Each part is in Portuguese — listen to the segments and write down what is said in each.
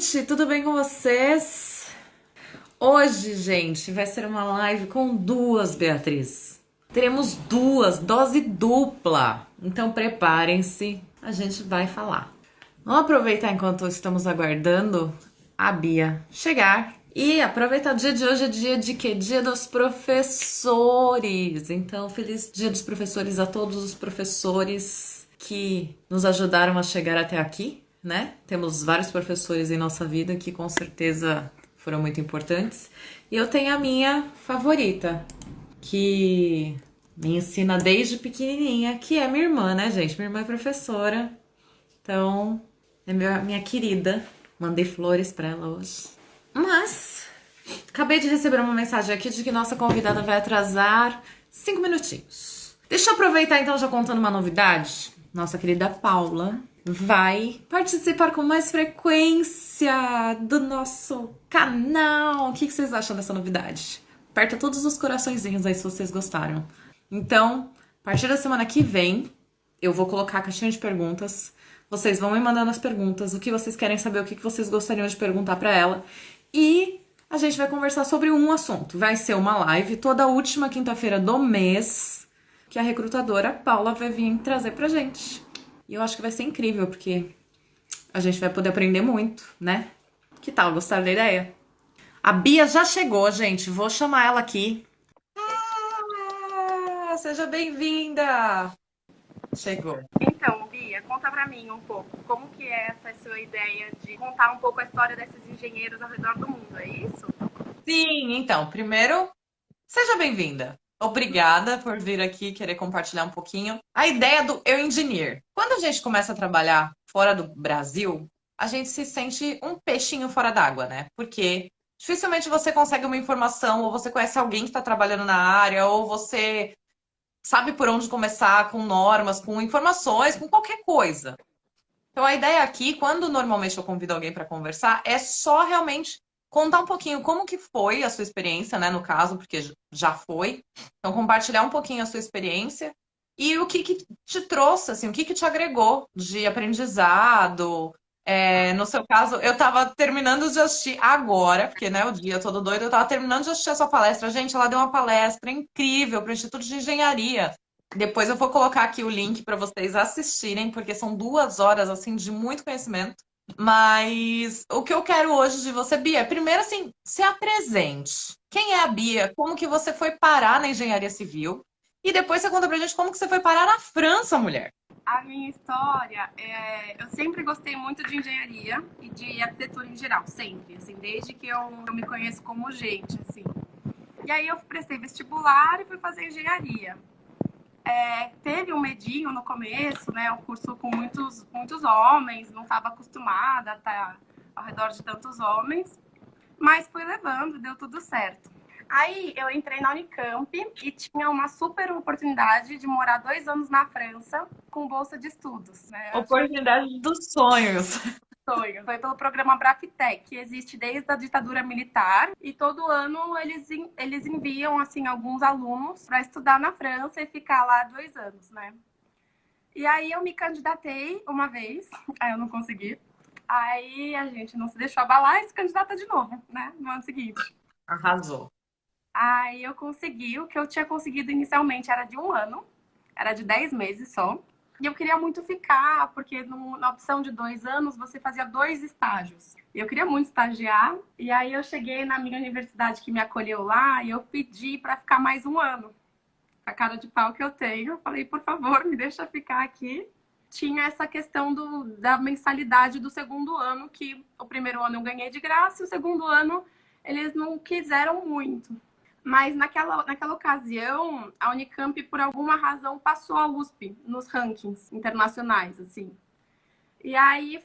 gente, tudo bem com vocês? Hoje, gente, vai ser uma live com duas Beatriz. Teremos duas, dose dupla. Então preparem-se, a gente vai falar. Vamos aproveitar enquanto estamos aguardando a Bia chegar. E aproveitar o dia de hoje, é dia de quê? Dia dos professores. Então, feliz dia dos professores a todos os professores que nos ajudaram a chegar até aqui, né? Temos vários professores em nossa vida que com certeza foram muito importantes. E eu tenho a minha favorita, que me ensina desde pequenininha, que é minha irmã, né, gente? Minha irmã é professora, então é minha querida. Mandei flores pra ela hoje. Mas acabei de receber uma mensagem aqui de que nossa convidada vai atrasar 5 minutinhos. Deixa eu aproveitar então já contando uma novidade. Nossa querida Paula vai participar com mais frequência do nosso canal. O que vocês acham dessa novidade? Aperta todos os coraçõezinhos aí se vocês gostaram. Então, a partir da semana que vem, eu vou colocar a caixinha de perguntas. Vocês vão me mandando as perguntas, o que vocês querem saber, o que vocês gostariam de perguntar pra ela. E a gente vai conversar sobre um assunto. Vai ser uma live toda última quinta-feira do mês que a recrutadora Paula vai vir trazer pra gente. E eu acho que vai ser incrível, porque a gente vai poder aprender muito, né? Que tal? Gostaram da ideia? A Bia já chegou, gente. Vou chamar ela aqui. Seja bem-vinda! Chegou. Então, Bia, conta pra mim um pouco, como que é essa sua ideia de contar um pouco a história desses engenheiros ao redor do mundo, é isso? Sim, então, primeiro, seja bem-vinda. Obrigada por vir aqui querer compartilhar um pouquinho. A ideia do Eu Engineer. Quando a gente começa a trabalhar fora do Brasil, a gente se sente um peixinho fora d'água, né? Porque dificilmente você consegue uma informação, ou você conhece alguém que está trabalhando na área, ou você sabe por onde começar com normas, com informações, com qualquer coisa. Então, a ideia aqui, quando normalmente eu convido alguém para conversar, é só realmente contar um pouquinho como que foi a sua experiência, né, no caso, porque já foi. Então, compartilhar um pouquinho a sua experiência e o que que te trouxe, assim, o que que te agregou de aprendizado. No seu caso, eu estava terminando de assistir agora, porque, né, o dia todo doido, eu estava terminando de assistir a sua palestra. Gente, ela deu uma palestra incrível para o Instituto de Engenharia. Depois eu vou colocar aqui o link para vocês assistirem, porque são 2 horas assim de muito conhecimento. Mas o que eu quero hoje de você, Bia, é primeiro assim, se apresente. Quem é a Bia? Como que você foi parar na engenharia civil? E depois você conta pra gente como que você foi parar na França, mulher. A minha história eu sempre gostei muito de engenharia e de arquitetura em geral, sempre, assim, desde que eu me conheço como gente, assim. E aí eu prestei vestibular e fui fazer engenharia. Teve um medinho no começo, né? Um curso com muitos homens, não estava acostumada a estar ao redor de tantos homens, mas fui levando, deu tudo certo. Aí eu entrei na Unicamp e tinha uma super oportunidade de morar 2 anos na França com bolsa de estudos, né? Oportunidade dos sonhos. Sonho. Foi pelo programa Brafitec, que existe desde a ditadura militar, e todo ano eles enviam assim alguns alunos para estudar na França e ficar lá 2 anos, né? E aí eu me candidatei uma vez, aí eu não consegui. Aí a gente não se deixou abalar e se candidata de novo, né? No ano seguinte. Arrasou. Aí eu consegui, o que eu tinha conseguido inicialmente era de 1 ano, era de 10 meses só. E eu queria muito ficar, porque na opção de 2 anos você fazia 2 estágios. E eu queria muito estagiar. E aí eu cheguei na minha universidade que me acolheu lá e eu pedi para ficar mais 1 ano. A cara de pau que eu tenho, eu falei, por favor, me deixa ficar aqui. Tinha essa questão da mensalidade do segundo ano, que o primeiro ano eu ganhei de graça e o segundo ano eles não quiseram muito. Mas naquela ocasião, a Unicamp, por alguma razão, passou a USP nos rankings internacionais, assim. E aí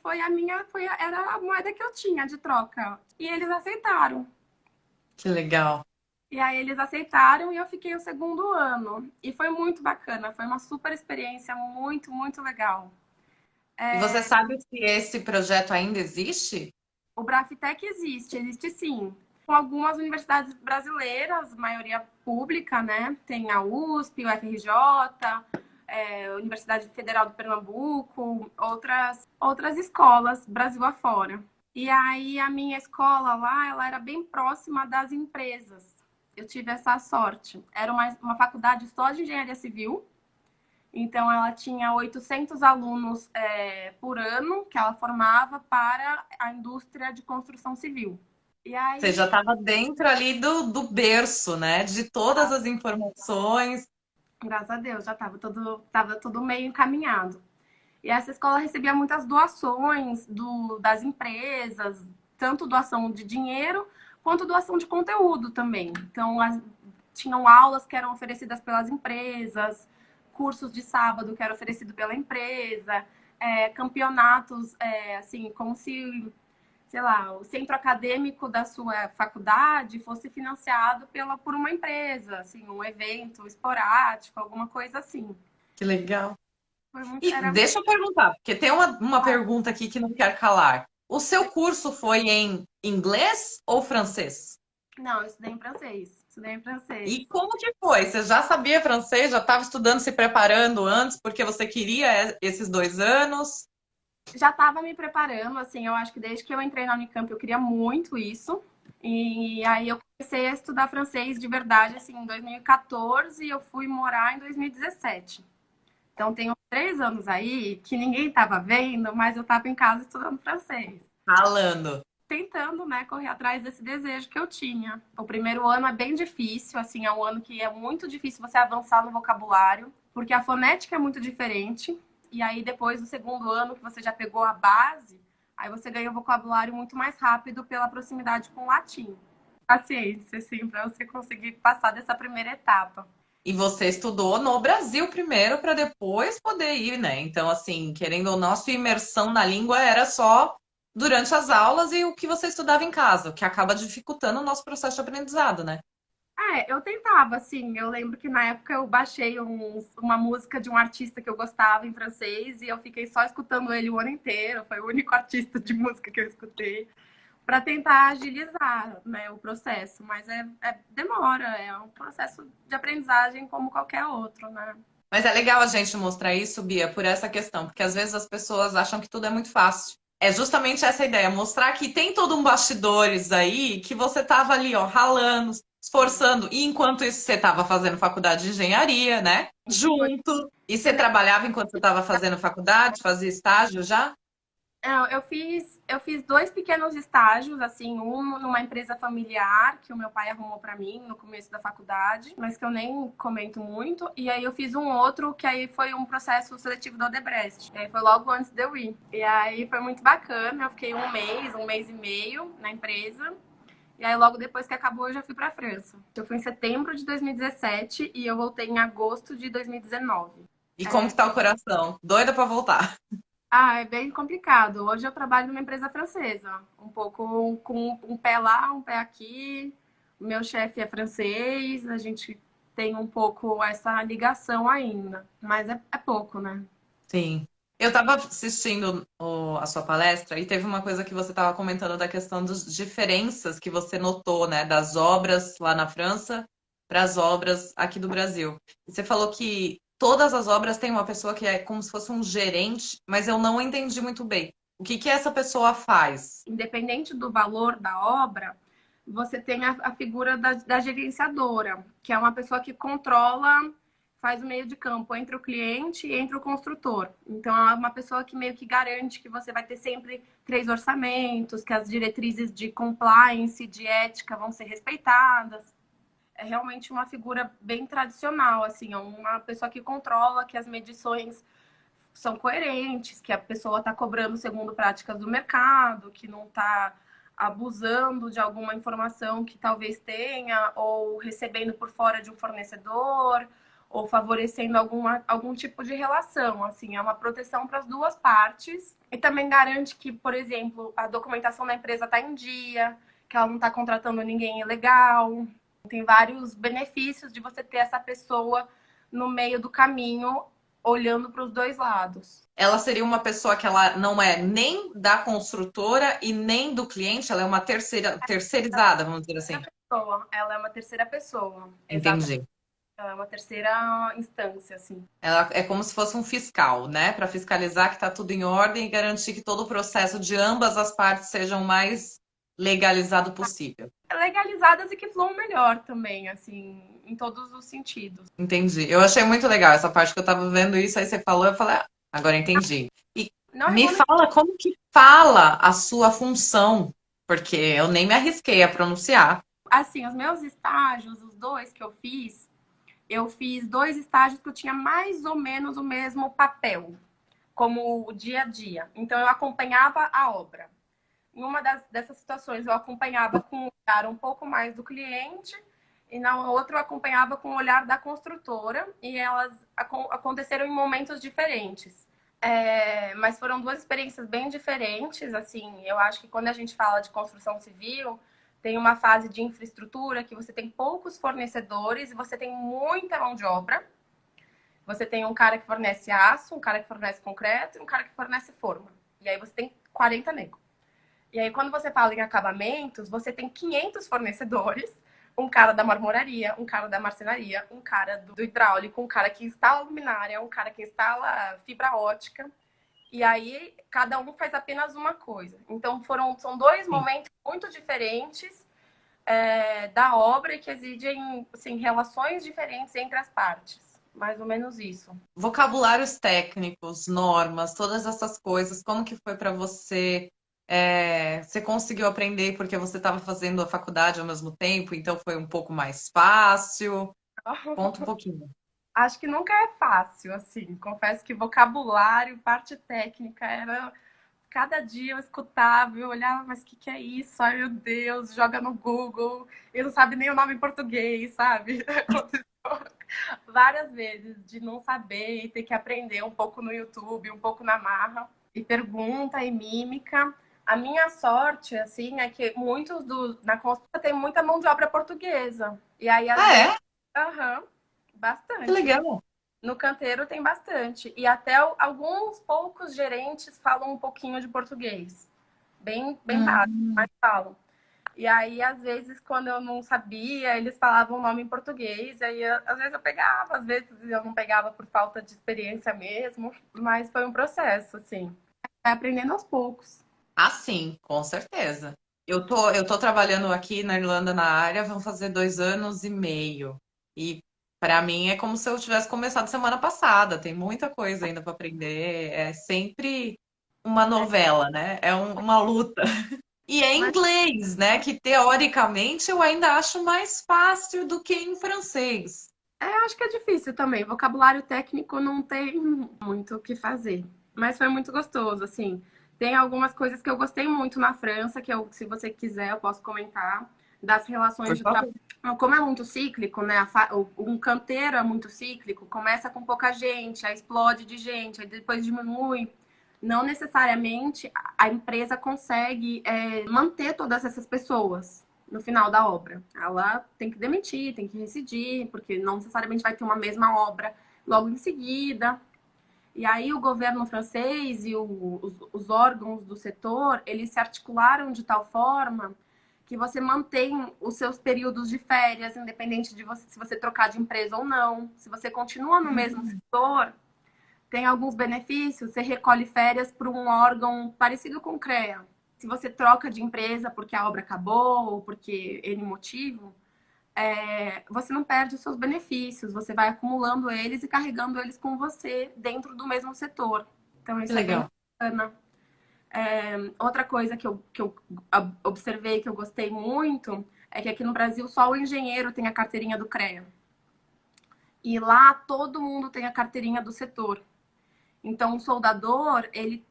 era a moeda que eu tinha de troca. E eles aceitaram. Que legal. E aí eles aceitaram e eu fiquei o segundo ano. E foi muito bacana, foi uma super experiência, muito, muito legal. E você sabe se esse projeto ainda existe? O Brafitec existe sim. Com algumas universidades brasileiras, maioria pública, né? Tem a USP, o FRJ, a Universidade Federal do Pernambuco, outras escolas, Brasil afora. E aí a minha escola lá, ela era bem próxima das empresas. Eu tive essa sorte. Era uma faculdade só de engenharia civil. Então, ela tinha 800 alunos por ano que ela formava para a indústria de construção civil. E Você já aí, estava dentro ali do berço, né? De todas as informações. graças a Deus, já tava tudo meio encaminhado. E essa escola recebia muitas doações das empresas, tanto doação de dinheiro quanto doação de conteúdo também. Então, tinham aulas que eram oferecidas pelas empresas, cursos de sábado que eram oferecidos pela empresa, campeonatos, assim, como se, sei lá, o centro acadêmico da sua faculdade fosse financiado por uma empresa, assim, um evento esporádico, alguma coisa assim. Que legal. E Era, deixa eu perguntar, porque tem uma pergunta aqui que não quer calar. O seu curso foi em inglês ou francês? não, eu estudei em francês. Estudei em francês. E como que foi? Você já sabia francês? Já estava estudando, se preparando antes, porque você queria esses 2 anos? Já estava me preparando, assim, eu acho que desde que eu entrei na Unicamp eu queria muito isso. E aí eu comecei a estudar francês de verdade, assim, em 2014 e eu fui morar em 2017. Então, tenho 3 anos aí que ninguém estava vendo, mas eu estava em casa estudando francês. Falando. Tentando, né, correr atrás desse desejo que eu tinha. O primeiro ano é bem difícil, assim, é um ano que é muito difícil você avançar no vocabulário, porque a fonética é muito diferente. E aí, depois do segundo ano, que você já pegou a base, aí você ganha o vocabulário muito mais rápido pela proximidade com o latim. Paciência, assim, para você conseguir passar dessa primeira etapa. E você estudou no Brasil primeiro para depois poder ir, né? Então, assim, querendo ou não, a sua imersão na língua era só durante as aulas e o que você estudava em casa, o que acaba dificultando o nosso processo de aprendizado, né? Eu tentava, assim. Eu lembro que na época eu baixei uma música de um artista que eu gostava em francês e eu fiquei só escutando ele o ano inteiro. Foi o único artista de música que eu escutei para tentar agilizar, né, o processo. Mas demora, é um processo de aprendizagem como qualquer outro, né? Mas é legal a gente mostrar isso, Bia, por essa questão, porque às vezes as pessoas acham que tudo é muito fácil. É justamente essa ideia, mostrar que tem todo um bastidores aí, que você tava ali, ó, ralando, esforçando, e enquanto isso você tava fazendo faculdade de engenharia, né? Junto. E você trabalhava enquanto você tava fazendo faculdade, fazia estágio já? Não, eu fiz 2 pequenos estágios, assim, um numa empresa familiar que o meu pai arrumou para mim no começo da faculdade, mas que eu nem comento muito. E aí eu fiz um outro que aí foi um processo seletivo da Odebrecht. E aí foi logo antes de eu ir. E aí foi muito bacana. Eu fiquei um mês e meio na empresa. E aí logo depois que acabou eu já fui para a França. Eu fui em setembro de 2017 e eu voltei em agosto de 2019. E como que tá o coração? Doida pra voltar. É bem complicado. Hoje eu trabalho numa empresa francesa, um pouco com um pé lá, um pé aqui. O meu chefe é francês, a gente tem um pouco essa ligação ainda, mas é pouco, né? Sim. Eu estava assistindo a sua palestra e teve uma coisa que você estava comentando da questão das diferenças que você notou, né, das obras lá na França para as obras aqui do Brasil. E você falou que todas as obras têm uma pessoa que é como se fosse um gerente, mas eu não entendi muito bem. O que que essa pessoa faz? Independente do valor da obra, você tem a figura da gerenciadora, que é uma pessoa que controla, faz o meio de campo entre o cliente e entre o construtor. Então, é uma pessoa que meio que garante que você vai ter sempre 3 orçamentos, que as diretrizes de compliance, de ética vão ser respeitadas. É realmente uma figura bem tradicional, assim, é uma pessoa que controla que as medições são coerentes, que a pessoa está cobrando segundo práticas do mercado, que não está abusando de alguma informação que talvez tenha, ou recebendo por fora de um fornecedor, ou favorecendo algum tipo de relação. Assim, é uma proteção para as duas partes. E também garante que, por exemplo, a documentação da empresa está em dia, que ela não está contratando ninguém ilegal. Tem vários benefícios de você ter essa pessoa no meio do caminho olhando para os dois lados. Ela seria uma pessoa que ela não é nem da construtora e nem do cliente, ela é uma terceirizada, vamos dizer assim. Ela é uma terceira pessoa, exatamente. Entendi. É uma terceira instância, assim. Ela é como se fosse um fiscal, né? Para fiscalizar que está tudo em ordem e garantir que todo o processo de ambas as partes seja o mais legalizado possível. Legalizadas e que fluam melhor também, assim, em todos os sentidos. Entendi. Eu achei muito legal essa parte que eu tava vendo isso, aí você falou, eu falei, ah, agora entendi. E Não me regulamenta. fala como que fala a sua função, porque eu nem me arrisquei a pronunciar. Assim, os meus estágios, os dois que eu fiz dois estágios que eu tinha mais ou menos o mesmo papel, como o dia a dia. Então, eu acompanhava a obra. Em uma dessas situações, eu acompanhava com o olhar um pouco mais do cliente, e na outra, eu acompanhava com o olhar da construtora, e elas aconteceram em momentos diferentes. Mas foram duas experiências bem diferentes. Assim, eu acho que quando a gente fala de construção civil, tem uma fase de infraestrutura que você tem poucos fornecedores e você tem muita mão de obra. Você tem um cara que fornece aço, um cara que fornece concreto e um cara que fornece forma. E aí você tem 40 negros. E aí, quando você fala em acabamentos, você tem 500 fornecedores, um cara da marmoraria, um cara da marcenaria, um cara do hidráulico, um cara que instala luminária, um cara que instala fibra ótica. E aí, cada um faz apenas uma coisa. Então, são dois Sim. momentos muito diferentes da obra e que exigem assim, relações diferentes entre as partes. Mais ou menos isso. Vocabulários técnicos, normas, todas essas coisas, como que foi para você? Você conseguiu aprender porque você estava fazendo a faculdade ao mesmo tempo, então foi um pouco mais fácil? Conta um pouquinho. Acho que nunca é fácil, assim. Confesso que vocabulário, parte técnica, era. Cada dia eu escutava, eu olhava, mas o que é isso? Ai, meu Deus, joga no Google. Ele não sabe nem o nome em português, sabe? Aconteceu várias vezes de não saber e ter que aprender um pouco no YouTube, um pouco na marra, e pergunta e mímica. A minha sorte, assim, é que na construção tem muita mão de obra portuguesa. E aí, às Ah, vezes, é? aham, Que bastante. legal. No canteiro tem bastante. E até alguns poucos gerentes falam um pouquinho de português. Bem, bem básico, mas Hum, falam. E aí, às vezes, quando eu não sabia, eles falavam o nome em português. Aí, às vezes eu pegava, às vezes eu não pegava por falta de experiência mesmo. Mas foi um processo, assim. Vai aprendendo aos poucos. ah, sim, com certeza. Eu tô trabalhando aqui na Irlanda na área, vão fazer 2 anos e meio. E para mim é como se eu tivesse começado semana passada. Tem muita coisa ainda para aprender. É sempre uma novela, né? É uma luta. E é Mas inglês, né? Que teoricamente eu ainda acho mais fácil do que em francês. acho que é difícil também. Vocabulário técnico não tem muito o que fazer. Mas foi muito gostoso, assim. Tem algumas coisas que eu gostei muito na França, que eu, se você quiser, eu posso comentar, das relações Por de trabalho. favor. Como é muito cíclico, né? Um canteiro é muito cíclico, começa com pouca gente, aí explode de gente, aí depois diminui. Não necessariamente a empresa consegue manter todas essas pessoas no final da obra. Ela tem que demitir, tem que rescindir, porque não necessariamente vai ter uma mesma obra logo em seguida. E aí o governo francês e os órgãos do setor, eles se articularam de tal forma que você mantém os seus períodos de férias, independente de você, se você trocar de empresa ou não. Se você continua no mesmo setor, tem alguns benefícios. Você recolhe férias para um órgão parecido com o CREA. Se você troca de empresa porque a obra acabou ou porque N motivo, você não perde os seus benefícios, você vai acumulando eles e carregando eles com você dentro do mesmo setor. Então, Que isso é bem legal. bacana. Outra coisa que eu observei que eu gostei muito é que aqui no Brasil só o engenheiro tem a carteirinha do CREA. E lá todo mundo tem a carteirinha do setor. Então, o soldador, ele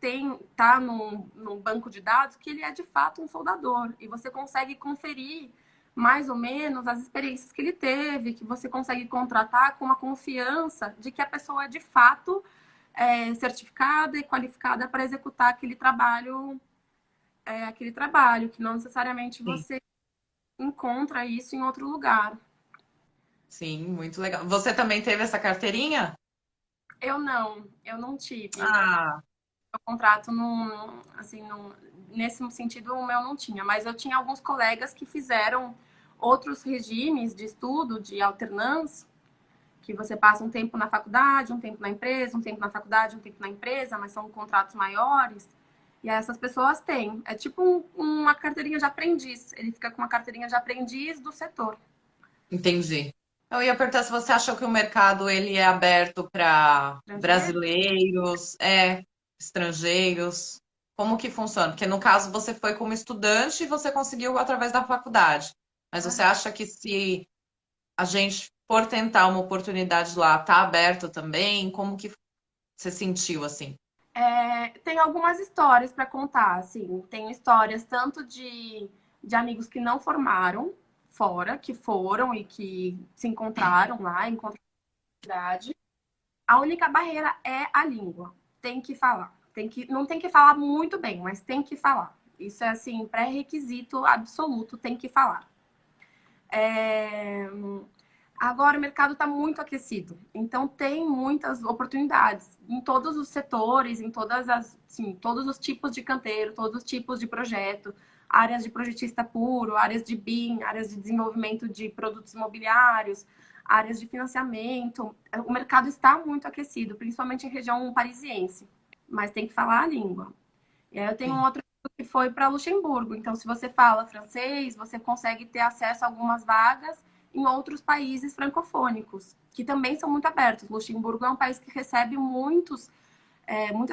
tá num banco de dados que ele é de fato um soldador. E você consegue conferir mais ou menos as experiências que ele teve, que você consegue contratar com a confiança de que a pessoa é de fato certificada e qualificada para executar aquele trabalho, que não necessariamente Sim, você encontra isso em outro lugar. sim, muito legal. Você também teve essa carteirinha? Eu não tive. Ah, O contrato não, assim, não, nesse sentido o meu não tinha, mas eu tinha alguns colegas que fizeram outros regimes de estudo, de alternância, que você passa um tempo na faculdade, um tempo na empresa, um tempo na faculdade, um tempo na empresa, mas são contratos maiores. E essas pessoas têm. É tipo uma carteirinha de aprendiz. Ele fica com uma carteirinha de aprendiz do setor. Entendi. Eu ia perguntar se você achou que o mercado ele é aberto para Estrangeiro? brasileiros, estrangeiros. Como que funciona? Porque no caso você foi como estudante e você conseguiu através da faculdade. Mas você acha que se a gente for tentar uma oportunidade lá, tá aberto também? Como que você sentiu assim? Tem algumas histórias para contar, assim. Tem histórias tanto de amigos que não formaram fora, que foram e que se encontraram lá, encontraram a cidade. A única barreira é a língua. Tem que falar. Não tem que falar muito bem, mas tem que falar. Isso é assim, pré-requisito absoluto, tem que falar. É... Agora o mercado está muito aquecido, então tem muitas oportunidades em todos os setores, em todos os tipos de canteiro, todos os tipos de projeto, áreas de projetista puro, áreas de BIM, áreas de desenvolvimento de produtos imobiliários, áreas de financiamento. O mercado está muito aquecido, principalmente em região parisiense, mas tem que falar a língua. E aí eu tenho um Sim. outro que foi para Luxemburgo. Então, se você fala francês, você consegue ter acesso a algumas vagas em outros países francofônicos, que também são muito abertos. Luxemburgo é um país que recebe muitas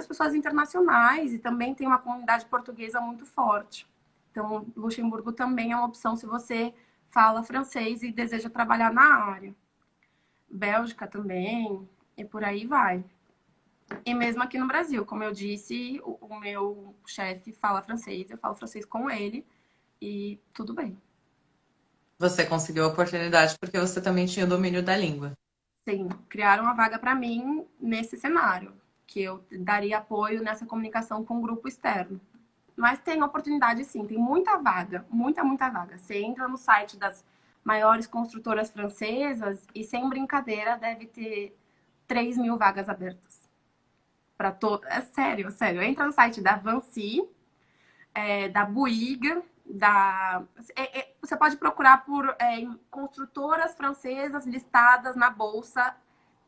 pessoas internacionais e também tem uma comunidade portuguesa muito forte. Então, Luxemburgo também é uma opção se você fala francês e deseja trabalhar na área. Bélgica também, e por aí vai. E mesmo aqui no Brasil, como eu disse, o meu chefe fala francês, eu falo francês com ele e tudo bem. Você conseguiu a oportunidade porque você também tinha o domínio da língua. Sim, criaram uma vaga para mim nesse cenário, que eu daria apoio nessa comunicação com o grupo externo. Mas tem oportunidade sim, tem muita vaga, muita vaga. Você entra no site das maiores construtoras francesas e, sem brincadeira, deve ter 3.000 vagas abertas. Para todo. É sério, sério. Entra no site da Vancy, da Bouygues, você pode procurar por construtoras francesas listadas na bolsa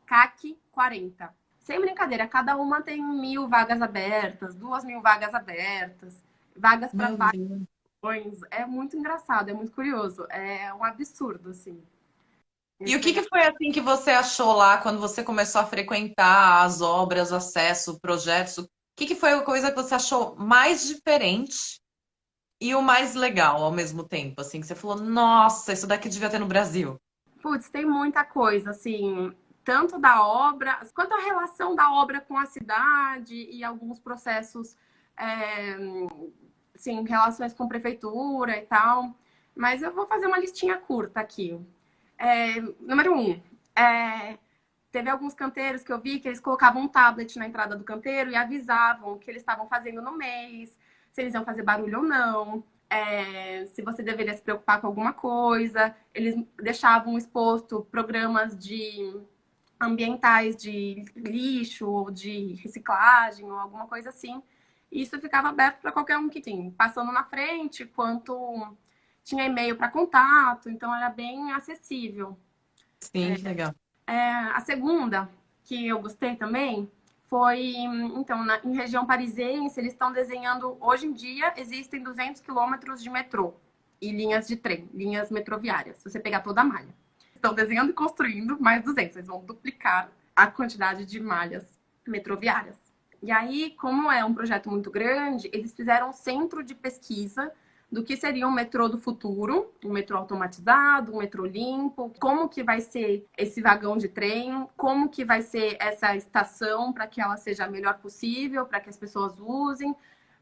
CAC 40. Sem brincadeira, cada uma tem 1.000 vagas abertas, 2.000 vagas abertas, vagas para Meu Deus. vários. É muito engraçado, é muito curioso, é um absurdo, assim. E o Esse que negócio. que foi assim que você achou lá quando você começou a frequentar as obras, acesso, projetos? O que que foi a coisa que você achou mais diferente e o mais legal ao mesmo tempo? Assim, que você falou, nossa, isso daqui devia ter no Brasil. Putz, tem muita coisa, assim, tanto da obra, quanto a relação da obra com a cidade e alguns processos, é, assim, relações com prefeitura e tal. Mas eu vou fazer uma listinha curta aqui. Número um, é, teve alguns canteiros que eu vi que eles colocavam um tablet na entrada do canteiro e avisavam o que eles estavam fazendo no mês, se eles iam fazer barulho ou não, se você deveria se preocupar com alguma coisa. Eles deixavam exposto programas de ambientais de lixo ou de reciclagem ou alguma coisa assim. E isso ficava aberto para qualquer um que tinha, passando na frente, quanto tinha e-mail para contato, então era bem acessível. Sim, que legal. A segunda, que eu gostei também, foi, então, em região parisiense, eles estão desenhando, hoje em dia, existem 200 quilômetros de metrô e linhas de trem, linhas metroviárias, se você pegar toda a malha. Estão desenhando e construindo mais 200, eles vão duplicar a quantidade de malhas metroviárias. E aí, como é um projeto muito grande, eles fizeram um centro de pesquisa do que seria um metrô do futuro, um metrô automatizado, um metrô limpo, como que vai ser esse vagão de trem, como que vai ser essa estação para que ela seja a melhor possível, para que as pessoas usem,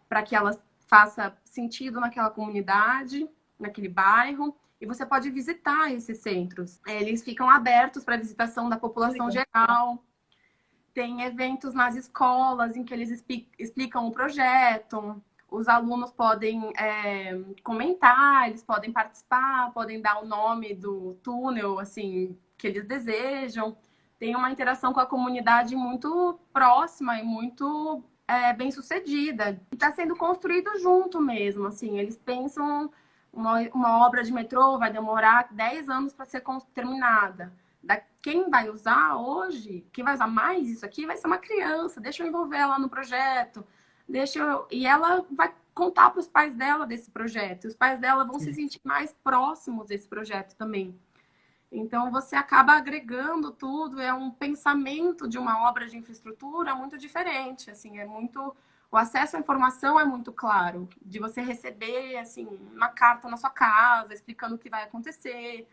para que ela faça sentido naquela comunidade, naquele bairro. E você pode visitar esses centros. Eles ficam abertos para visitação da população geral. Tem eventos nas escolas em que eles explicam o projeto. Os alunos podem comentar, eles podem participar, podem dar o nome do túnel, assim, que eles desejam. Tem uma interação com a comunidade muito próxima e muito bem sucedida. Está sendo construído junto mesmo, assim. Eles pensam uma obra de metrô vai demorar 10 anos para ser terminada. Quem vai usar hoje, quem vai usar mais isso aqui vai ser uma criança. Deixa eu envolver ela no projeto. E ela vai contar para os pais dela desse projeto. E os pais dela vão se Sim. sentir mais próximos desse projeto também. Então, você acaba agregando tudo, é um pensamento de uma obra de infraestrutura muito diferente, assim, o acesso à informação é muito claro, de você receber, assim, uma carta na sua casa, explicando o que vai acontecer,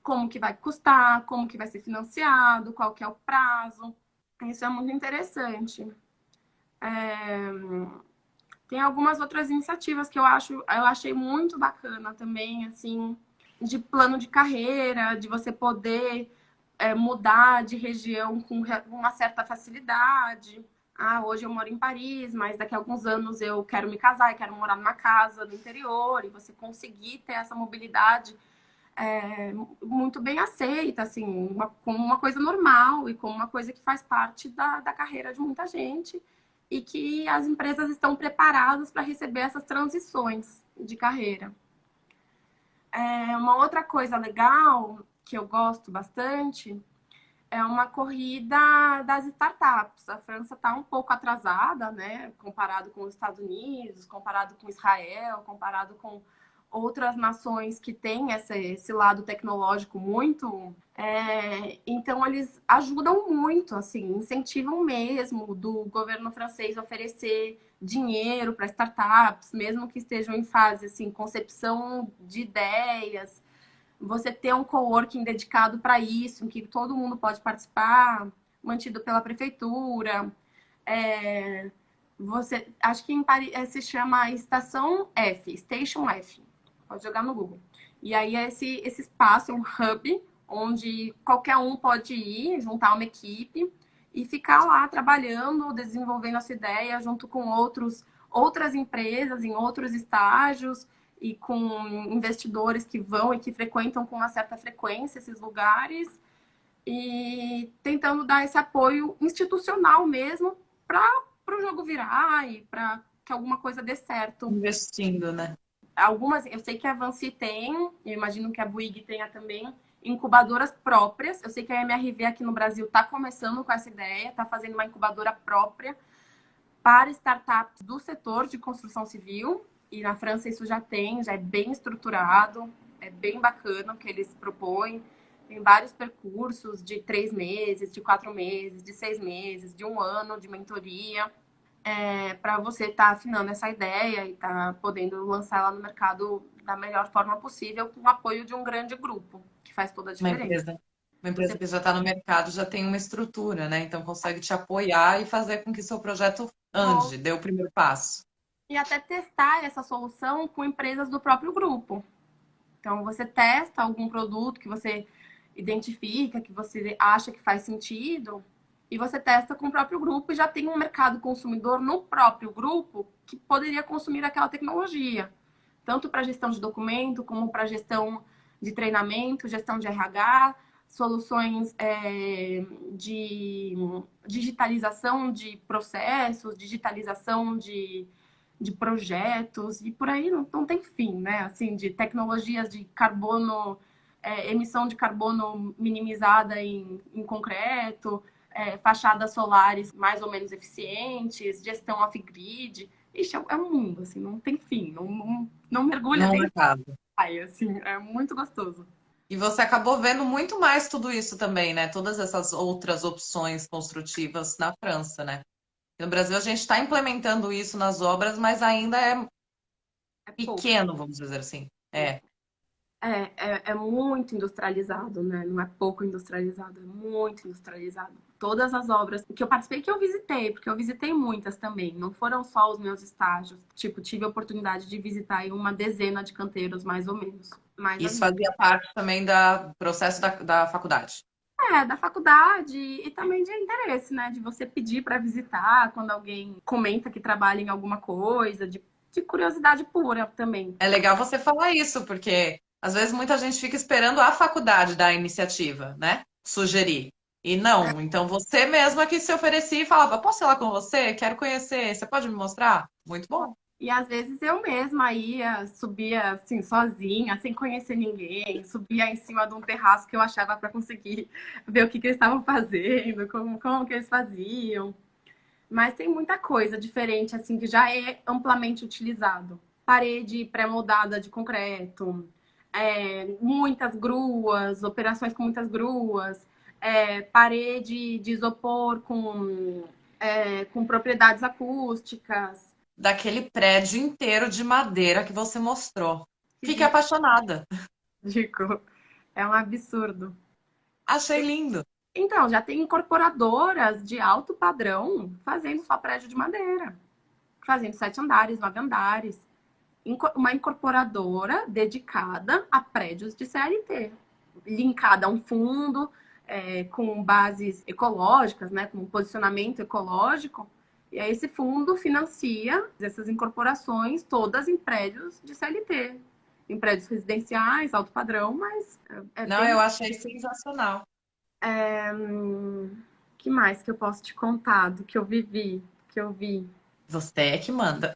como que vai custar, como que vai ser financiado, qual que é o prazo. Isso é muito interessante. Tem algumas outras iniciativas que eu achei muito bacana também, assim, de plano de carreira, de você poder mudar de região com uma certa facilidade. Ah, hoje eu moro em Paris, mas daqui a alguns anos eu quero me casar, eu quero morar numa casa no interior, e você conseguir ter essa mobilidade muito bem aceita, assim, como uma coisa normal e como uma coisa que faz parte da carreira de muita gente e que as empresas estão preparadas para receber essas transições de carreira. Uma outra coisa legal que eu gosto bastante é uma corrida das startups. A França está um pouco atrasada, né? Comparado com os Estados Unidos, comparado com Israel, comparado com outras nações que têm esse lado tecnológico muito. Então, eles ajudam muito, assim, incentivam mesmo do governo francês oferecer dinheiro para startups, mesmo que estejam em fase, assim, concepção de ideias. Você ter um coworking dedicado para isso, em que todo mundo pode participar, mantido pela prefeitura. Acho que em Paris se chama Estação F, Station F. Pode jogar no Google. E aí esse espaço é um hub onde qualquer um pode ir, juntar uma equipe e ficar lá trabalhando, desenvolvendo a sua ideia junto com outras empresas em outros estágios e com investidores que vão e que frequentam com uma certa frequência esses lugares e tentando dar esse apoio institucional mesmo para o jogo virar e para que alguma coisa dê certo. Investindo, né? Eu sei que a Vansi tem, eu imagino que a Bouygues tenha também, incubadoras próprias. Eu sei que a MRV aqui no Brasil está começando com essa ideia, está fazendo uma incubadora própria para startups do setor de construção civil. E na França isso já é bem estruturado, é bem bacana o que eles propõem. Tem vários percursos de 3 meses, de 4 meses, de 6 meses, de 1 ano de mentoria, para você estar afinando essa ideia e estar podendo lançar ela no mercado da melhor forma possível, com o apoio de um grande grupo, que faz toda a Uma diferença. empresa, uma empresa que já está no mercado já tem uma estrutura, né? Então consegue te apoiar e fazer com que seu projeto ande, dê o primeiro passo. E até testar essa solução com empresas do próprio grupo. Então, você testa algum produto que você identifica, que você acha que faz sentido, e você testa com o próprio grupo e já tem um mercado consumidor no próprio grupo que poderia consumir aquela tecnologia, tanto para gestão de documento, como para gestão de treinamento, gestão de RH, soluções de digitalização de processos, digitalização de projetos, e por aí não tem fim, né? Assim, de tecnologias de carbono, emissão de carbono minimizada em concreto, fachadas solares mais ou menos eficientes, gestão off-grid. Ixi, é um mundo, assim, não tem fim, não mergulha No dentro mercado. da praia, assim, é muito gostoso. E você acabou vendo muito mais tudo isso também, né? Todas essas outras opções construtivas na França, né? No Brasil a gente está implementando isso nas obras, mas ainda é É pouco. pequeno, vamos dizer assim. É. É muito industrializado, né? Não é pouco industrializado, é muito industrializado. Todas as obras que eu participei, que eu visitei, porque eu visitei muitas também, não foram só os meus estágios. Tipo, tive a oportunidade de visitar aí uma dezena de canteiros, mais ou menos. Mais Isso ali. fazia parte também do processo da faculdade. Da faculdade e também de interesse, né? De você pedir para visitar quando alguém comenta que trabalha em alguma coisa, de curiosidade pura também. É legal você falar isso, porque às vezes muita gente fica esperando a faculdade dar a iniciativa, né? Sugerir. E não, então você mesma que se oferecia e falava, posso ir lá com você? Quero conhecer, você pode me mostrar? Muito bom. E às vezes eu mesma ia, subia assim, sozinha, sem conhecer ninguém, subia em cima de um terraço que eu achava para conseguir ver o que eles estavam fazendo, como que eles faziam. Mas tem muita coisa diferente, assim, que já é amplamente utilizado. Parede pré-moldada de concreto, muitas gruas, operações com muitas gruas, parede de isopor com propriedades acústicas. Daquele prédio inteiro de madeira que você mostrou. Fiquei Ridículo, apaixonada. é um absurdo. Achei lindo. Então, já tem incorporadoras de alto padrão fazendo só prédio de madeira, fazendo 7 andares, 9 andares. Uma incorporadora dedicada a prédios de CLT, linkada a um fundo com bases ecológicas, né, com um posicionamento ecológico. E aí esse fundo financia essas incorporações todas em prédios de CLT, em prédios residenciais, alto padrão, mas é Não, bem. eu achei sensacional. Que mais que eu posso te contar do que eu vivi, que eu vi? Você é que manda.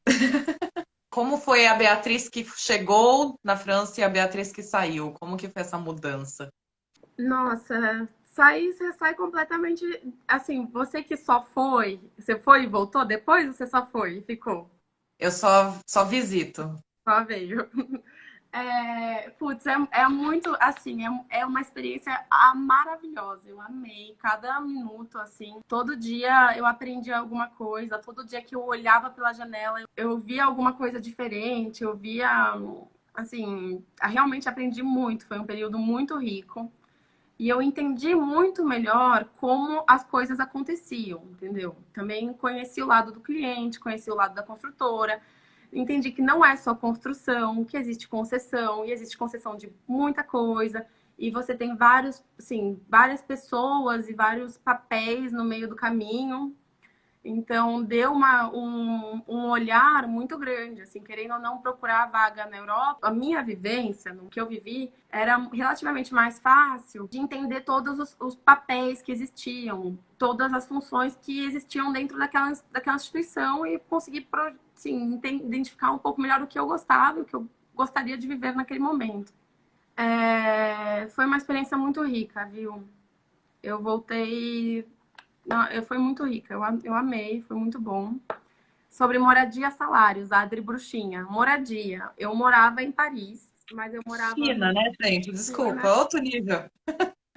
Como foi a Beatriz que chegou na França e a Beatriz que saiu? Como que foi essa mudança? Nossa, você sai completamente. Assim, você que só foi, você foi e voltou depois, ou você só foi e ficou? Eu só visito. Só veio. Putz, é muito, assim, é uma experiência maravilhosa. Eu amei cada minuto, assim. Todo dia eu aprendia alguma coisa, todo dia que eu olhava pela janela, eu via alguma coisa diferente, eu via, assim, realmente aprendi muito. Foi um período muito rico. E eu entendi muito melhor como as coisas aconteciam, entendeu? Também conheci o lado do cliente, conheci o lado da construtora, entendi que não é só construção, que existe concessão, e existe concessão de muita coisa, e você tem vários, assim, várias pessoas e vários papéis no meio do caminho. Então, deu um olhar muito grande, assim, querendo ou não procurar vaga na Europa. A minha vivência, no que eu vivi, era relativamente mais fácil de entender todos os papéis que existiam, todas as funções que existiam dentro daquela instituição e conseguir, assim, identificar um pouco melhor o que eu gostava, o que eu gostaria de viver naquele momento. Foi uma experiência muito rica, viu? Eu voltei. Não, foi muito rica, eu amei, foi muito bom. Sobre moradia, salários, Adri Bruxinha. Moradia. Eu morava em Paris, mas eu morava Fina, né, gente? na. Desculpa, outro nível.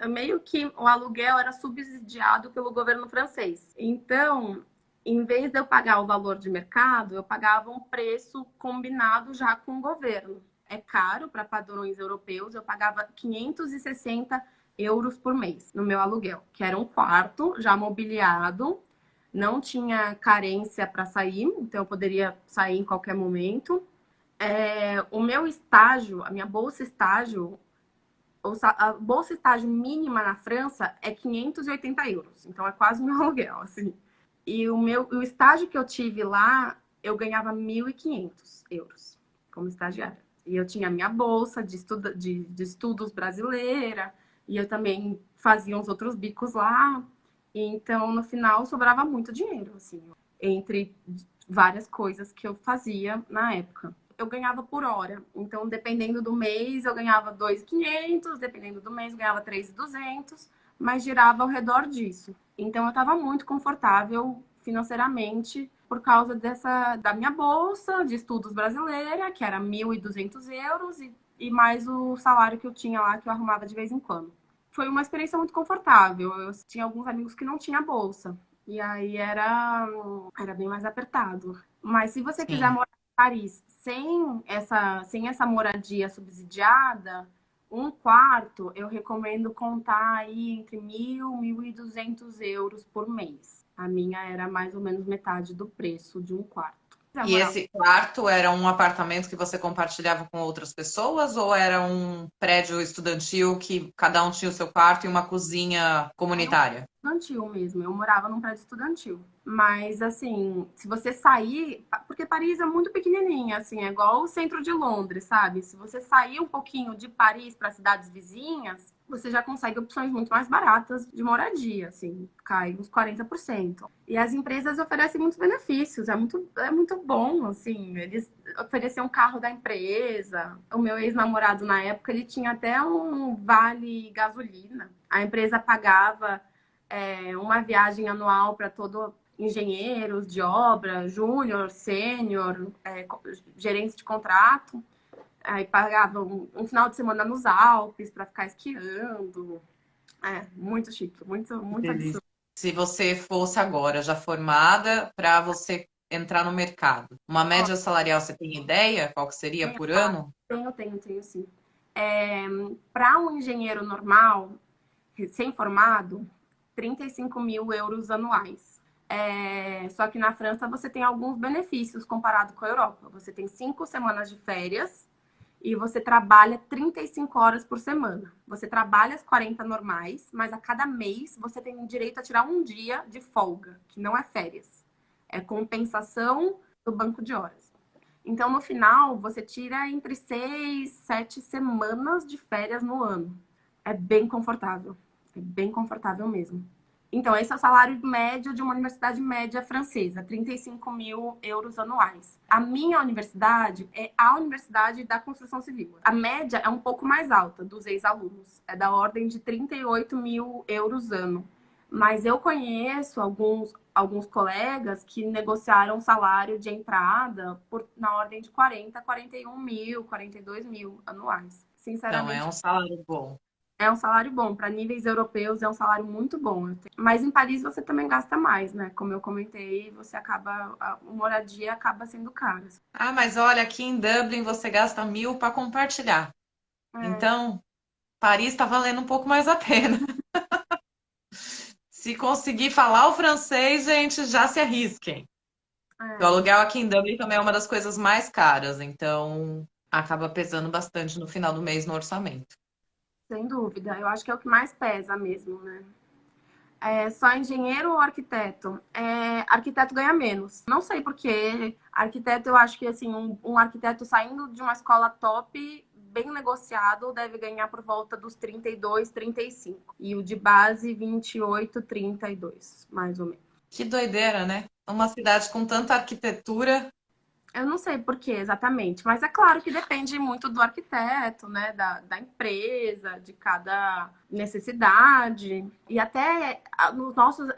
Meio que o aluguel era subsidiado pelo governo francês. Então, em vez de eu pagar o valor de mercado, eu pagava um preço combinado já com o governo. É caro para padrões europeus, eu pagava 560 euros por mês no meu aluguel, que era um quarto já mobiliado, não tinha carência para sair, então eu poderia sair em qualquer momento. O meu estágio, a minha bolsa estágio, a bolsa estágio mínima na França é 580 euros. Então é quase o meu aluguel, assim. E o estágio que eu tive lá, eu ganhava 1.500 euros como estagiária. E eu tinha minha bolsa de estudos brasileira, e eu também fazia uns outros bicos lá. E então, no final, sobrava muito dinheiro, assim, entre várias coisas que eu fazia na época. Eu ganhava por hora. Então, dependendo do mês, eu ganhava 2.500, dependendo do mês, eu ganhava 3.200, mas girava ao redor disso. Então, eu estava muito confortável financeiramente por causa da minha bolsa de estudos brasileira, que era 1.200 euros, e mais o salário que eu tinha lá, que eu arrumava de vez em quando. Foi uma experiência muito confortável. Eu tinha alguns amigos que não tinham bolsa. E aí era bem mais apertado. Mas se você quiser Sim. morar em Paris sem essa moradia subsidiada, um quarto, eu recomendo contar aí entre 1.000 e 1.200 euros por mês. A minha era mais ou menos metade do preço de um quarto. Se quiser E morar. esse quarto era um apartamento que você compartilhava com outras pessoas ou era um prédio estudantil que cada um tinha o seu quarto e uma cozinha Era comunitária? estudantil mesmo. Eu morava num prédio estudantil. Mas, assim, se você sair... Porque Paris é muito pequenininha, assim, é igual o centro de Londres, sabe? Se você sair um pouquinho de Paris para cidades vizinhas, você já consegue opções muito mais baratas de moradia, assim, cai uns 40%. E as empresas oferecem muitos benefícios, é muito bom, assim, eles ofereciam um carro da empresa. O meu ex-namorado, na época, ele tinha até um vale gasolina. A empresa pagava uma viagem anual para todo engenheiros de obra, júnior, sênior, gerente de contrato. Aí pagava um final de semana nos Alpes para ficar esquiando. Muito chique, muito Delícia. absurdo. Se você fosse agora já formada para você entrar no mercado, uma Ó, média salarial, você tem ideia qual que seria por ano? tenho sim. Para um engenheiro normal, recém-formado, 35 mil euros anuais. Só que na França você tem alguns benefícios comparado com a Europa. Você tem 5 semanas de férias e você trabalha 35 horas por semana. Você trabalha as 40 normais, mas a cada mês você tem direito a tirar um dia de folga, que não é férias. É compensação do banco de horas. Então, no final, você tira entre 6, 7 semanas de férias no ano. É bem confortável. É bem confortável mesmo. Então, esse é o salário médio de uma universidade média francesa, 35 mil euros anuais. A minha universidade é a Universidade da Construção Civil. A média é um pouco mais alta dos ex-alunos, é da ordem de 38 mil euros ano. Mas eu conheço alguns colegas que negociaram salário de entrada na ordem de 40, 41 mil, 42 mil anuais. Então, é Sinceramente, um salário bom. é um salário bom. Para níveis europeus, é um salário muito bom. Mas em Paris você também gasta mais, né? Como eu comentei, a moradia acaba sendo cara. Ah, mas olha, aqui em Dublin você gasta 1.000 para compartilhar. É, Então, Paris está valendo um pouco mais a pena. Se conseguir falar o francês, gente, já se arrisquem. O é, aluguel aqui em Dublin também é uma das coisas mais caras, então acaba pesando bastante no final do mês no orçamento. sem dúvida. Eu acho que é o que mais pesa mesmo, né? Só engenheiro ou arquiteto? Arquiteto ganha menos. Não sei por quê. Arquiteto, eu acho que assim, um arquiteto saindo de uma escola top, bem negociado, deve ganhar por volta dos 32, 35. E o de base, 28, 32, mais ou menos. Que doideira, né? Uma cidade com tanta arquitetura. Eu não sei por que exatamente, mas é claro que depende muito do arquiteto, né? Da empresa, de cada necessidade. E até nos nossos,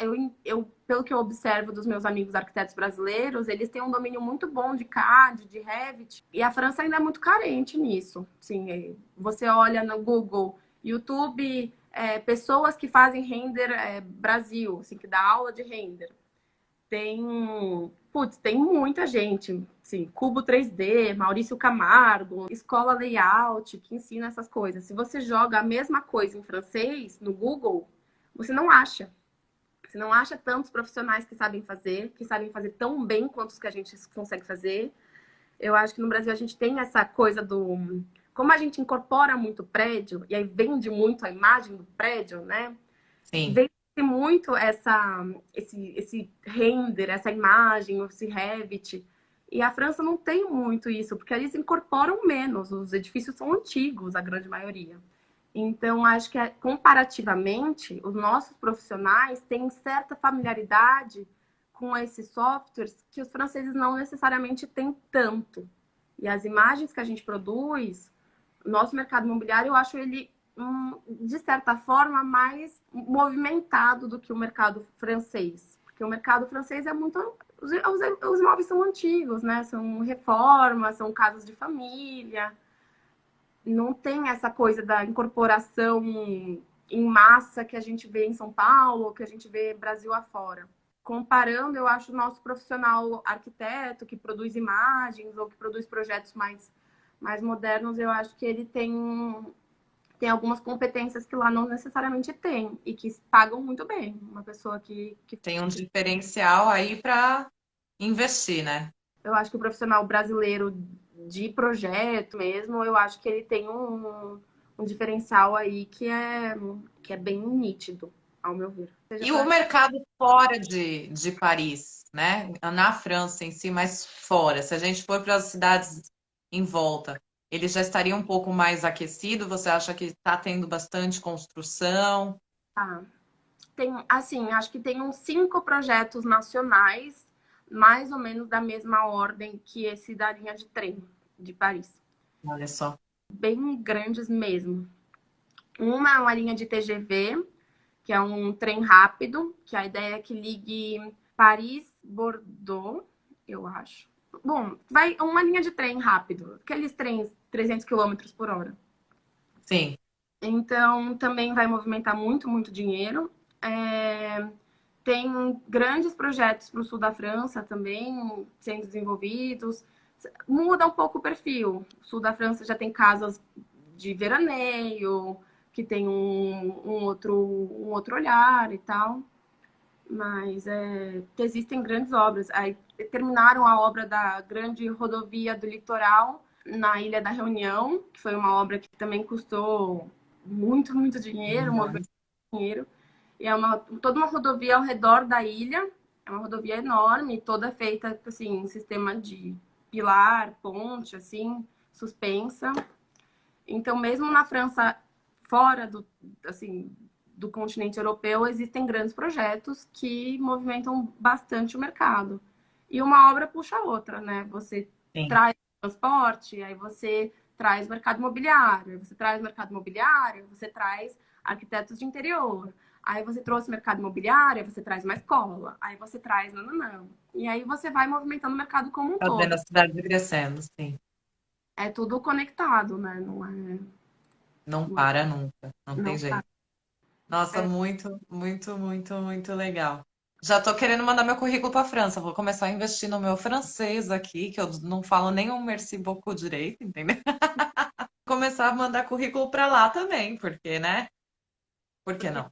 pelo que eu observo dos meus amigos arquitetos brasileiros, eles têm um domínio muito bom de CAD, de Revit, e a França ainda é muito carente nisso. Sim, você olha no Google, YouTube, pessoas que fazem render Brasil, assim, que dá aula de render. Tem muita gente, assim, Cubo 3D, Maurício Camargo, Escola Layout, que ensina essas coisas. Se você joga a mesma coisa em francês no Google, você não acha. Você não acha tantos profissionais que sabem fazer tão bem quanto os que a gente consegue fazer. Eu acho que no Brasil a gente tem essa coisa do... Como a gente incorpora muito prédio, e aí vende muito a imagem do prédio, né? Sim. Vende muito esse render, essa imagem, esse Revit. E a França não tem muito isso, porque eles incorporam menos. Os edifícios são antigos, a grande maioria. Então, acho que comparativamente, os nossos profissionais têm certa familiaridade com esses softwares que os franceses não necessariamente têm tanto. E as imagens que a gente produz, o nosso mercado imobiliário, eu acho ele de certa forma, mais movimentado do que o mercado francês. Porque o mercado francês é muito. Os imóveis são antigos, né? São reformas, são casas de família. Não tem essa coisa da incorporação em massa que a gente vê em São Paulo, que a gente vê Brasil afora. Comparando, eu acho o nosso profissional arquiteto que produz imagens ou que produz projetos mais modernos, eu acho que ele tem algumas competências que lá não necessariamente tem e que pagam muito bem. Uma pessoa que Tem um diferencial aí para investir, né? eu acho que o profissional brasileiro de projeto mesmo, eu acho que ele tem um diferencial aí que é bem nítido ao meu ver. E o mercado fora de Paris, né? Na França em si, mas fora. Se a gente for para as cidades em volta, ele já estaria um pouco mais aquecido? Você acha que está tendo bastante construção? Tá. Tem, assim, acho que tem uns 5 projetos nacionais, mais ou menos da mesma ordem que esse da linha de trem de Paris. Olha só. Bem grandes mesmo. Uma é uma linha de TGV, que é um trem rápido, que a ideia é que ligue Paris-Bordeaux, eu acho. Bom, vai uma linha de trem rápido, aqueles trens 300 quilômetros por hora. Sim. Então, também vai movimentar muito, muito dinheiro. É, tem grandes projetos para o sul da França também sendo desenvolvidos. Muda um pouco o perfil. O sul da França já tem casas de veraneio, que tem um outro olhar e tal. Mas existem grandes obras. Aí terminaram a obra da grande rodovia do litoral na Ilha da Reunião, que foi uma obra que também custou muito, muito dinheiro, moveu dinheiro. E é toda uma rodovia ao redor da ilha. É uma rodovia enorme, toda feita assim, em sistema de pilar, ponte, assim, suspensa. Então, mesmo na França, fora assim, do continente europeu, existem grandes projetos que movimentam bastante o mercado. E uma obra puxa a outra, né? Você Sim. traz transporte, aí você traz mercado imobiliário, aí você traz mercado imobiliário, você traz arquitetos de interior. Aí você trouxe mercado imobiliário, aí você traz uma escola, aí você traz nananã. E aí você vai movimentando o mercado como um Fazendo todo. a cidade crescendo, sim. É tudo conectado, né? Não é, Não não é, para nunca, não tem não tá. jeito. Nossa, muito, muito, muito, muito legal. Já tô querendo mandar meu currículo para a França. Vou começar a investir no meu francês aqui, que eu não falo nem um merci beaucoup direito, entendeu? Começar a mandar currículo para lá também, porque, né? Por que não?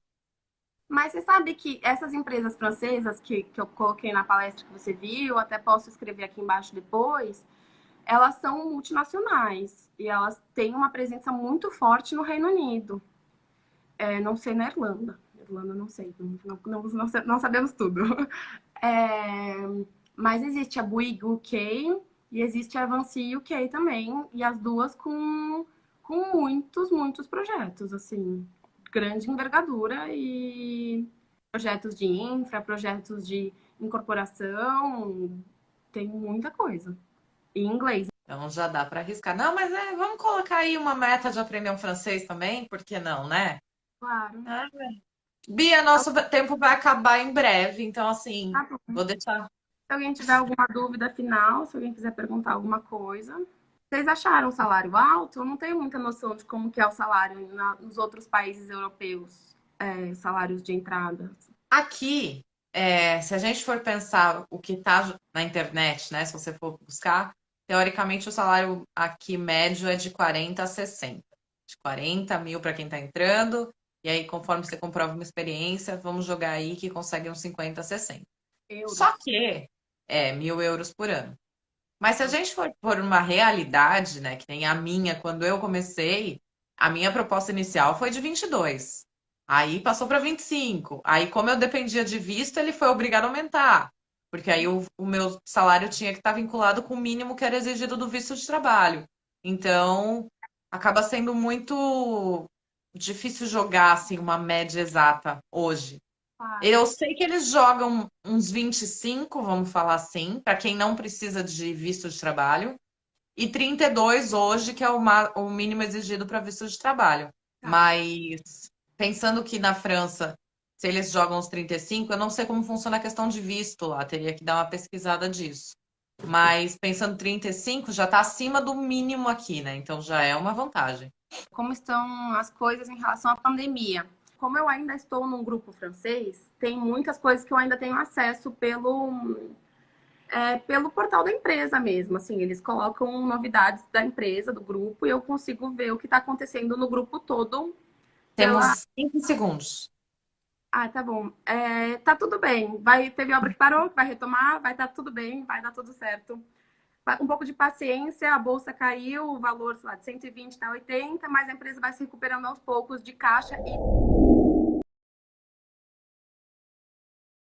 Mas você sabe que essas empresas francesas que eu coloquei na palestra que você viu, até posso escrever aqui embaixo depois, elas são multinacionais e elas têm uma presença muito forte no Reino Unido. Não sei na Irlanda. Irlanda não sei, não sabemos tudo. É, mas existe a Bouygues UK e existe a Vinci UK também, e as duas com muitos, muitos projetos, assim, grande envergadura e projetos de infra, projetos de incorporação, tem muita coisa. Em inglês, Então já dá para arriscar. Não, mas vamos colocar aí uma meta de aprender um francês também, por que não, né? claro. Ah, Bia, nosso tempo vai acabar em breve, então assim, Tá bom. vou deixar. Se alguém tiver alguma dúvida final, se alguém quiser perguntar alguma coisa. Vocês acharam o salário alto? Eu não tenho muita noção de como que é o salário nos outros países europeus, salários de entrada. Aqui, se a gente for pensar o que está na internet, né? Se você for buscar, teoricamente o salário aqui médio é de 40 a 60. De 40 mil para quem está entrando, e aí, conforme você comprova uma experiência, vamos jogar aí que consegue uns 50 a 60. Só Euros. que é 1.000 euros por ano. Mas se a gente for por uma realidade, né, que nem a minha, quando eu comecei, a minha proposta inicial foi de 22. Aí passou para 25. Aí, como eu dependia de visto, ele foi obrigado a aumentar. Porque aí o meu salário tinha que estar vinculado com o mínimo que era exigido do visto de trabalho. Então, acaba sendo muito difícil jogar assim uma média exata hoje. Claro. Eu sei que eles jogam uns 25, vamos falar assim, para quem não precisa de visto de trabalho, e 32 hoje, que é o mínimo exigido para visto de trabalho. Tá. Mas pensando que na França, se eles jogam os 35, eu não sei como funciona a questão de visto lá, teria que dar uma pesquisada disso. Mas pensando 35, já está acima do mínimo aqui, né? Então já é uma vantagem. Como estão as coisas em relação à pandemia? Como eu ainda estou num grupo francês, tem muitas coisas que eu ainda tenho acesso pelo portal da empresa mesmo. Assim, eles colocam novidades da empresa, do grupo, e eu consigo ver o que está acontecendo no grupo todo pela. Temos 5 segundos. Ah, tá bom. Tá tudo bem. Teve obra que parou, que vai retomar, vai dar tudo bem, vai dar tudo certo. Um pouco de paciência, a bolsa caiu, o valor, sei lá, de 120 está 80, mas a empresa vai se recuperando aos poucos de caixa e